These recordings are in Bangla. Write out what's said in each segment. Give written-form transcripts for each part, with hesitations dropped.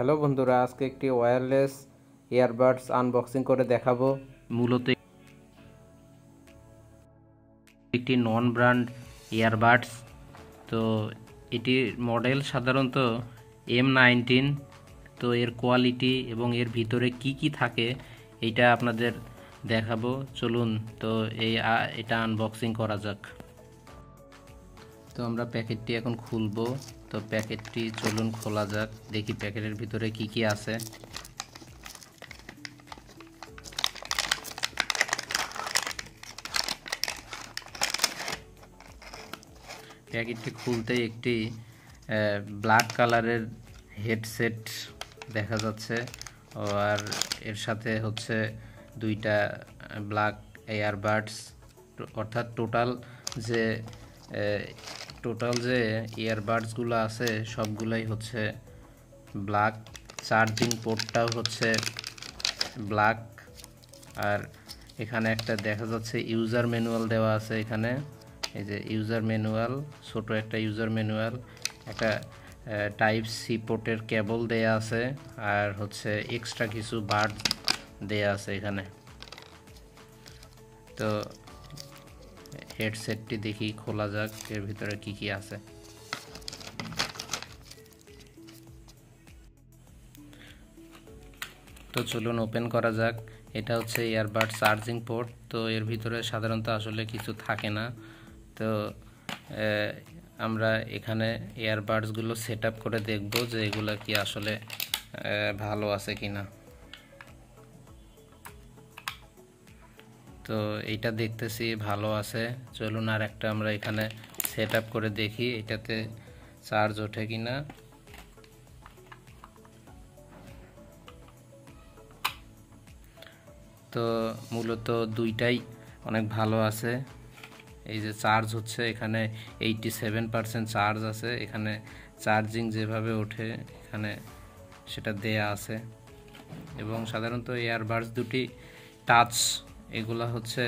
হ্যালো বন্ধুরা, আজকে একটি ওয়্যারলেস ইয়ারবাডস আনবক্সিং করে দেখাবো। মূলত একটি নন ব্র্যান্ড ইয়ারবাডস। তো এটির মডেল সাধারণত M19। তো এর কোয়ালিটি এবং এর ভিতরে কি থাকে এইটা আপনাদের দেখাবো। চলুন তো এটা আনবক্সিং করা যাক। তো আমরা প্যাকেটটি এখন খুলবো। তো প্যাকেটটি চলুন খোলা যাক, দেখি প্যাকেটের ভিতরে কি আছে। প্যাকেটটি খুলতেই একটি ব্ল্যাক কালারের হেডসেট দেখা যাচ্ছে, আর এর সাথে হচ্ছে দুইটা ব্ল্যাক ইয়ারবাডস। অর্থাৎ টোটাল যে ইয়ারবাডসগুলো আছে সবগুলাই হচ্ছে ব্ল্যাক। চার্জিং পোর্টটাও হচ্ছে ব্ল্যাক। আর এখানে একটা দেখা যাচ্ছে ইউজার ম্যানুয়াল দেওয়া আছে। এখানে এই যে ইউজার ম্যানুয়াল, ছোট একটা ইউজার ম্যানুয়াল, একটা টাইপ সি পোর্টের কেবল দেয়া আছে, আর হচ্ছে এক্সট্রা কিছু বাড দেয়া আছে এখানে। তো হেডসেটটি দেখি খোলা যাক, এর ভিতরে কি আছে। তো চলুন ওপেন করা যাক। এটা হচ্ছে ইয়ারবাড চার্জিং পোর্ট। তো এর ভিতরে সাধারণত আসলে কিছু থাকে না। তো আমরা এখানে ইয়ারবাডসগুলো সেট আপ করে দেখব যে এগুলো কি আসলে ভালো আছে কিনা। তো এইটা দেখতেছি ভালো আছে। চলুন আর একটা আমরা এখানে সেট আপ করে দেখি এটাতে চার্জ ওঠে কিনা। তো মূলত দুইটাই অনেক ভালো আছে। এই যে চার্জ হচ্ছে, এখানে 87% চার্জ আছে। এখানে চার্জিং যেভাবে ওঠে এখানে সেটা দেয়া আছে। এবং সাধারণত ইয়ারবাডস দুটি টাচ, এগুলা হচ্ছে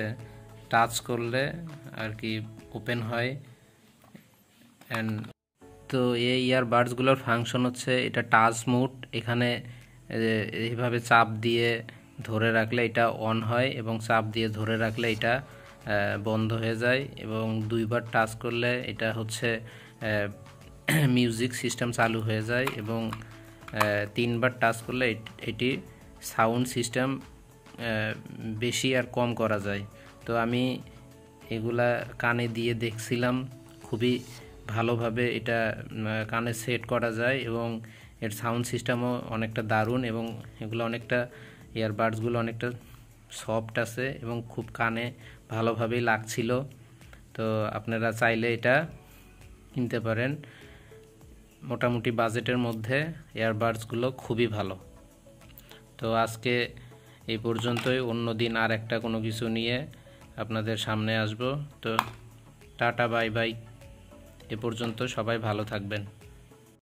টাচ করলে আর কি ওপেন হয়। তো এই ইয়ারবাডসগুলোর ফাংশন হচ্ছে এটা টাচ মোড। এখানে এইভাবে চাপ দিয়ে ধরে রাখলে এটা অন হয়, এবং চাপ দিয়ে ধরে রাখলে এটা বন্ধ হয়ে যায়। এবং দুইবার টাচ করলে এটা হচ্ছে মিউজিক সিস্টেম চালু হয়ে যায়, এবং তিনবার টাচ করলে এটি সাউন্ড সিস্টেম বেশি আর কম করা যায়। তো আমি এগুলা কানে দিয়ে দেখছিলাম, খুবই ভালোভাবে এটা কানে সেট করা যায়, এবং এর সাউন্ড সিস্টেমও অনেকটা দারুণ, এবং এগুলো অনেকটা ইয়ারবাডসগুলো অনেকটা সফট আছে এবং খুব কানে ভালোভাবেই লাগছিল। তো আপনারা চাইলে এটা কিনতে পারেন। মোটামুটি বাজেটের মধ্যে ইয়ারবাডসগুলো খুবই ভালো। তো আজকে এই পর্যন্তই। অন্য দিন আর একটা কোনো কিছু নিয়ে আপনাদের সামনে আসব। তো টাটা, বাই বাই। এ পর্যন্ত সবাই ভালো থাকবেন।